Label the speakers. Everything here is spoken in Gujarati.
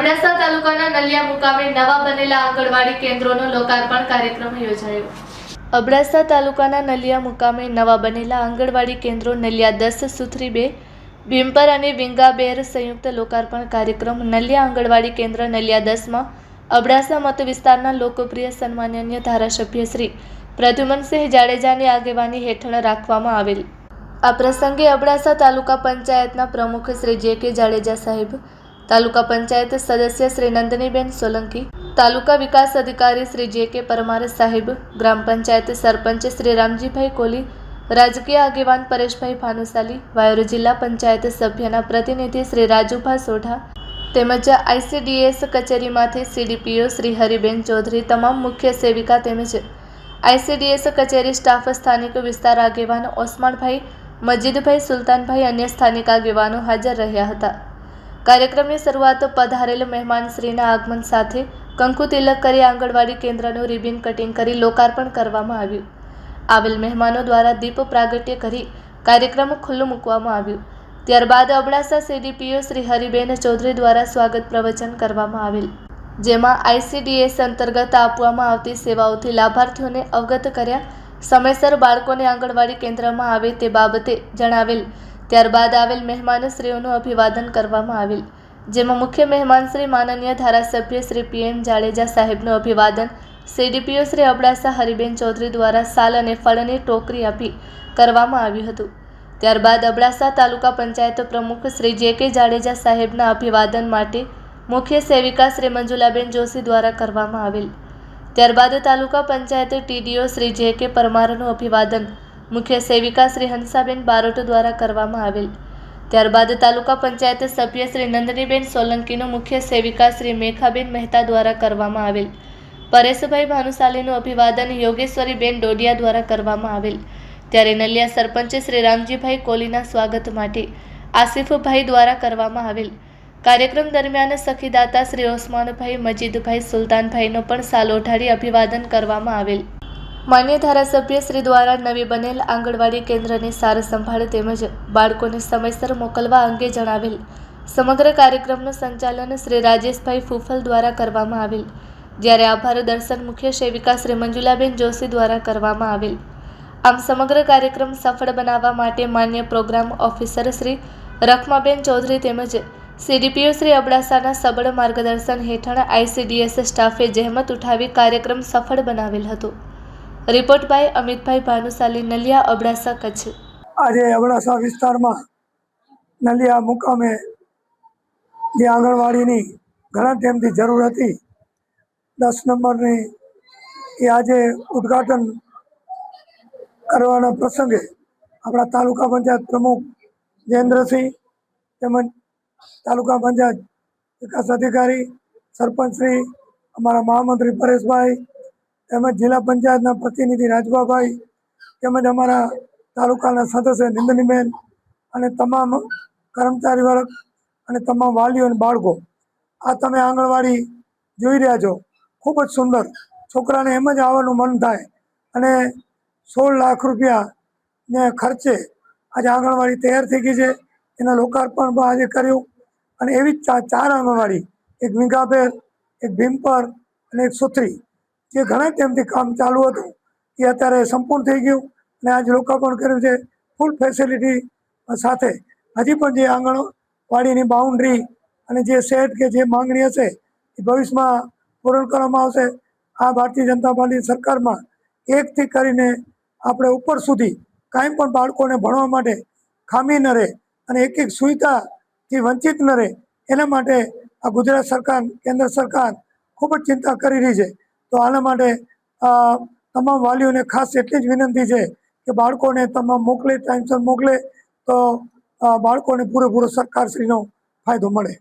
Speaker 1: અબડાસા તાલુકાના નલિયા મુકામે નવા બનેલા આંગણવાડી કેન્દ્રોનો લોકાર્પણ કાર્યક્રમ યોજાયો। અબડાસા તાલુકાના નલિયા મુકામે નવા બનેલા આંગણવાડી કેન્દ્રો નલિયા 10 સુથરી 2 ભીમપર અને વિંગાબેર સંયુક્ત લોકાર્પણ કાર્યક્રમ નલિયા આંગણવાડી કેન્દ્ર નલિયા 10 માં અબડાસા મત વિસ્તારના લોકપ્રિય સન્માનનીય ધારાસભ્ય શ્રી પ્રદ્યુમનસિંહ જાડેજાની આગેવાની હેઠળ રાખવામાં આવેલ। આ પ્રસંગે અબડાસા તાલુકા પંચાયતના પ્રમુખ શ્રી જે.કે. જાડેજા સાહેબ, તાલુકા પંચાયત સદસ્ય શ્રી નંદનીબેન સોલંકી, તાલુકા વિકાસ અધિકારી શ્રી જે.કે. પરમાર સાહેબ, ગ્રામ પંચાયત સરપંચ શ્રી રામજીભાઈ કોલી, રાજકીય આગેવાન પરેશભાઈ ભાનુશાલી, વાયોર જિલ્લા પંચાયત સભ્યના પ્રતિનિધિ શ્રી રાજુભા સોઢા તેમજ આઈસીડીએસ કચેરીમાંથી સીડીપીઓ શ્રી હરિબેન ચૌધરી, તમામ મુખ્ય સેવિકા તેમજ આઈસીડીએસ કચેરી સ્ટાફ, સ્થાનિક વિસ્તાર આગેવાન ઓસમાણભાઈ, મજીદભાઈ, સુલતાનભાઈ, અન્ય સ્થાનિક આગેવાનો હાજર રહ્યા હતા। કાર્યક્રમની શરૂઆત પધારેલ મહેમાનશ્રીના આગમન સાથે કંકુ તિલક કરી આંગણવાડી કેન્દ્રનું રિબિન કટિંગ કરી લોકાર્પણ કરવામાં આવ્યું। આવેલ મહેમાનો દ્વારા દીપ પ્રાગટ્ય કરી કાર્યક્રમ ખુલ્લું મૂકવામાં આવ્યું। ત્યારબાદ અબડાસા સીડીપીઓ શ્રી હરિબેન ચૌધરી દ્વારા સ્વાગત પ્રવચન કરવામાં આવેલ, જેમાં આઈસીડીએસ અંતર્ગત આપવામાં આવતી સેવાઓથી લાભાર્થીઓને અવગત કર્યા, સમયસર બાળકોને આંગણવાડી કેન્દ્રમાં આવે તે બાબતે જણાવેલ। ત્યારબાદ આવેલ મહેમાનશ્રીઓનું અભિવાદન કરવામાં આવેલ, જેમાં મુખ્ય મહેમાન શ્રી માનનીય ધારાસભ્ય શ્રી પીએમ જાડેજા સાહેબનું અભિવાદન સીડીપીઓ શ્રી અબડાસા હરિબેન ચૌધરી દ્વારા સાલ અને ફળની ટોકરી આપી કરવામાં આવ્યું હતું। ત્યારબાદ અબડાસા તાલુકા પંચાયત પ્રમુખ શ્રી જે.કે. જાડેજા સાહેબના અભિવાદન માટે મુખ્ય સેવિકા શ્રી મંજુલાબેન જોશી દ્વારા કરવામાં આવેલ। ત્યારબાદ તાલુકા પંચાયત ટીડીઓ શ્રી જે.કે. પરમારનું અભિવાદન મુખ્ય સેવિકા શ્રી હંસાબેન બારોટ દ્વારા કરવામાં આવેલ। ત્યારબાદ તાલુકા પંચાયત સભ્ય શ્રી નંદનીબેન સોલંકીનું મુખ્ય સેવિકા શ્રી મેઘાબેન મહેતા દ્વારા કરવામાં આવેલ। પરેશભાઈ ભાનુશાલીનું અભિવાદન યોગેશ્વરીબેન ડોડિયા દ્વારા કરવામાં આવેલ। ત્યારે નલિયા સરપંચ શ્રી રામજીભાઈ કોલીના સ્વાગત માટે આસિફભાઈ દ્વારા કરવામાં આવેલ। કાર્યક્રમ દરમિયાન સખીદાતા શ્રી ઓસમાનભાઈ, મજીદભાઈ, સુલતાનભાઈનો પણ શાલ ઓઢાડી અભિવાદન કરવામાં આવેલ। માન્ય ધારાસભ્ય શ્રી દ્વારા નવી બનેલ આંગણવાડી કેન્દ્રની સાર સંભાળ તેમજ બાળકોને સમયસર મોકલવા અંગે જણાવેલ। સમગ્ર કાર્યક્રમનું સંચાલન શ્રી રાજેશભાઈ ફૂફલ દ્વારા કરવામાં આવેલ, જ્યારે આભાર દર્શન મુખ્ય સેવિકા શ્રી મંજુલાબેન જોશી દ્વારા કરવામાં આવેલ। આમ સમગ્ર કાર્યક્રમ સફળ બનાવવા માટે માન્ય પ્રોગ્રામ ઓફિસર શ્રી રખમાબેન ચૌધરી તેમજ સીડીપીઓ શ્રી અબડાસાના સબળ માર્ગદર્શન હેઠળ આઈસીડીએસ સ્ટાફે જહેમત ઉઠાવી કાર્યક્રમ સફળ બનાવેલ હતો। Report by Amitbhai Bhanushali, Naliya, Abdasa, Kutch.
Speaker 2: આજે અબડાસા વિસ્તારમાં નલિયા મુકામે જે આંગણવાડીની ઘણા ટાઈમથી જરૂર હતી 10 નંબરની, એ આજે ઉદ્ઘાટન કરવાના પ્રસંગે આપણા તાલુકા પંચાયત પ્રમુખ જયેન્દ્રસિંહ તેમજ તાલુકા પંચાયત વિકાસ અધિકારી, સરપંચશ્રી, અમારા મહામંત્રી પરેશભાઈ તેમજ જિલ્લા પંચાયતના પ્રતિનિધિ રાજભાભાઈ તેમજ અમારા તાલુકાના સદસ્ય નંદનીબેન અને તમામ કર્મચારી વર્ગ અને તમામ વાલીઓ અને બાળકો, આ તમે આંગણવાડી જોઈ રહ્યા છો, ખૂબ જ સુંદર, છોકરાને એમ જ આવવાનું મન થાય। અને 16 લાખ રૂપિયાને ખર્ચે આજે આંગણવાડી તૈયાર થઈ ગઈ છે। એના લોકાર્પણ પણ આજે કર્યું અને એવી જ 4 આંગણવાડી, એક વિંગાબેર, એક ભીમપર અને એક સુથરી, જે ઘણા ટાઈમથી કામ ચાલુ હતું એ અત્યારે સંપૂર્ણ થઈ ગયું અને આજે લોકાર્પણ કર્યું છે ફૂલ ફેસિલિટી સાથે। હજી પણ જે આંગણવાડીની બાઉન્ડ્રી અને જે સેટ કે જે માંગણી હશે એ ભવિષ્યમાં પૂરણ કરવામાં આવશે। આ ભારતીય જનતા પાર્ટી સરકારમાં એકથી કરીને આપણે ઉપર સુધી કાંઈ પણ બાળકોને ભણવા માટે ખામી ન રહે અને એક એક સુવિધાથી વંચિત ન રહે, એના માટે આ ગુજરાત સરકાર, કેન્દ્ર સરકાર ખૂબ જ ચિંતા કરી રહી છે। તો આના માટે તમામ વાલીઓને ખાસ એટલી જ વિનંતી છે કે બાળકોને તમામ મોકલે, ટાઈમસર મોકલે તો બાળકોને પૂરેપૂરો સરકારશ્રીનો ફાયદો મળે।